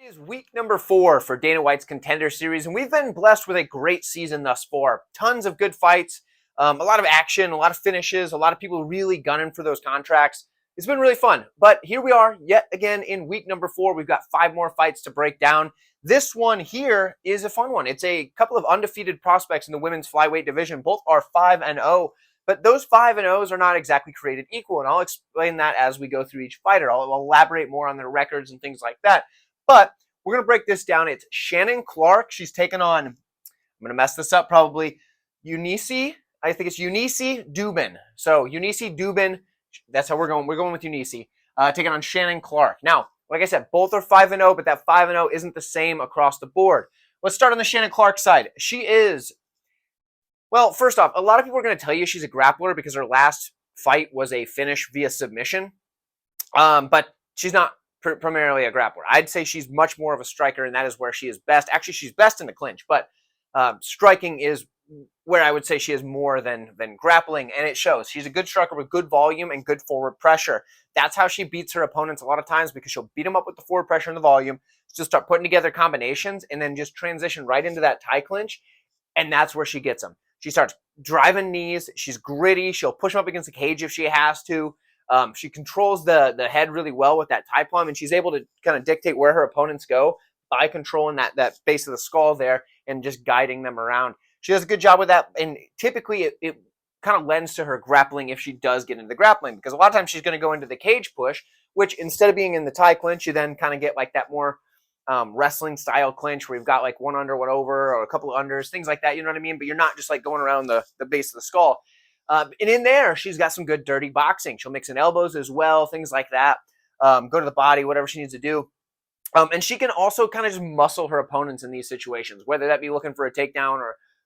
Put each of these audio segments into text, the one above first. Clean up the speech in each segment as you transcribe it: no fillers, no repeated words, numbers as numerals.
It is week number 4 for Dana White's Contender series, and we've been blessed with a great season thus far. Tons of good fights, a lot of action, a lot of finishes, a lot of people really gunning for those contracts. It's been really fun, but here we are yet again in week number 4. We've got 5 more fights to break down. This one here is a fun one. It's a couple of undefeated prospects in the women's flyweight division. Both are 5-0. But those 5-0s are not exactly created equal, and I'll explain that as we go through each fighter. I'll elaborate more on their records and things like that. But we're going to break this down. It's Shannon Clark. She's taken on, I'm going to mess this up probably, Yuneisy. I think it's Yuneisy Duben. So Yuneisy Duben, that's how we're going. We're going with Yuneisy, taking on Shannon Clark. Now, like I said, both are 5-0, but that 5-0 isn't the same across the board. Let's start on the Shannon Clark side. She is, well, first off, a lot of people are going to tell you she's a grappler because her last fight was a finish via submission. But she's not primarily a grappler. I'd say she's much more of a striker, and that is where she is best. Actually, she's best in the clinch, but striking is where I would say she is more than grappling, and it shows. She's a good striker with good volume and good forward pressure. That's how she beats her opponents a lot of times, because she'll beat them up with the forward pressure and the volume, just start putting together combinations, and then just transition right into that tie clinch, and that's where she gets them. She starts driving knees. She's gritty. She'll push them up against the cage if she has to. She controls the head really well with that tie plum, and she's able to kind of dictate where her opponents go by controlling that base of the skull there and just guiding them around. She does a good job with that, and typically it kind of lends to her grappling if she does get into the grappling, because a lot of times she's going to go into the cage push, which instead of being in the tie clinch, you then kind of get like that more wrestling style clinch where you've got like one under, one over, or a couple of unders, things like that, you know what I mean? But you're not just like going around the base of the skull. And in there, she's got some good dirty boxing. She'll mix in elbows as well, things like that. Go to the body, whatever she needs to do. And she can also kind of just muscle her opponents in these situations, whether that be looking for a takedown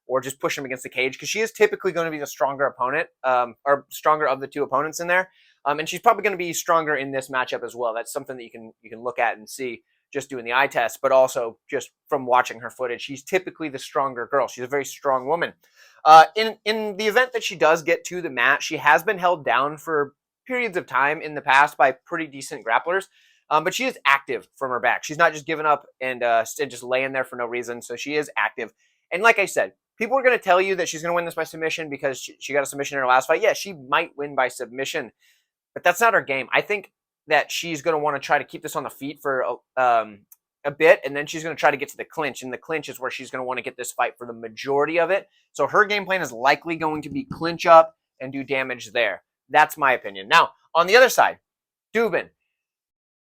or just push them against the cage, because she is typically going to be the stronger opponent, or stronger of the two opponents in there. And she's probably going to be stronger in this matchup as well. That's something that you can look at and see just doing the eye test, but also just from watching her footage. She's typically the stronger girl. She's a very strong woman. In the event that she does get to the mat, she has been held down for periods of time in the past by pretty decent grapplers, but she is active from her back. She's not just giving up and just laying there for no reason, so she is active. And like I said, people are going to tell you that she's going to win this by submission because she got a submission in her last fight. Yeah, she might win by submission, but that's not her game. I think that she's going to want to try to keep this on the feet for a bit, and then she's going to try to get to the clinch, and the clinch is where she's going to want to get this fight for the majority of it. So her game plan is likely going to be clinch up and do damage there. That's my opinion. Now, on the other side, Duben.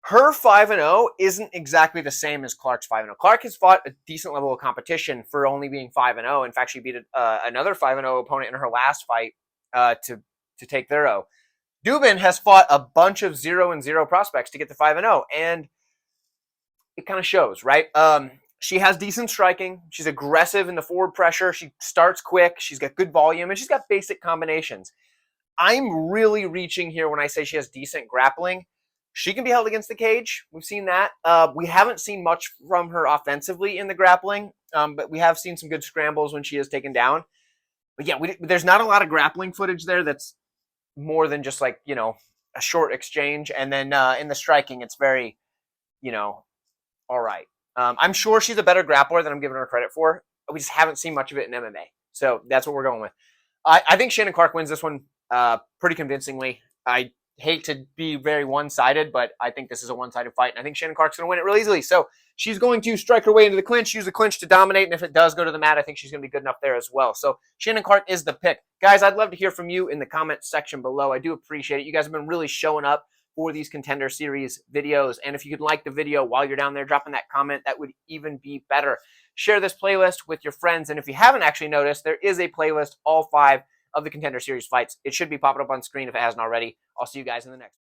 Her 5-0 isn't exactly the same as Clark's 5-0. Clark has fought a decent level of competition for only being 5-0. In fact, she beat another 5-0 opponent in her last fight to take their O. Duben has fought a bunch of 0-0 prospects to get to 5-0, and it kind of shows, right? She has decent striking. She's aggressive in the forward pressure. She starts quick. She's got good volume, and she's got basic combinations. I'm really reaching here when I say she has decent grappling. She can be held against the cage. We've seen that. We haven't seen much from her offensively in the grappling, but we have seen some good scrambles when she is taken down. But yeah, there's not a lot of grappling footage there that's more than just like, a short exchange. And then in the striking, it's very, all right. I'm sure she's a better grappler than I'm giving her credit for. We just haven't seen much of it in MMA. So that's what we're going with. I think Shannon Clark wins this one pretty convincingly. I hate to be very one-sided, but I think this is a one-sided fight, and I think Shannon Clark's going to win it really easily. So she's going to strike her way into the clinch, use the clinch to dominate, and if it does go to the mat, I think she's going to be good enough there as well. So Shannon Clark is the pick. Guys, I'd love to hear from you in the comment section below. I do appreciate it. You guys have been really showing up for these Contender Series videos, and if you could like the video while you're down there, dropping that comment, that would even be better. Share this playlist with your friends, and if you haven't actually noticed, there is a playlist, all 5 of the Contender Series fights. It should be popping up on screen if it hasn't already. I'll see you guys in the next one.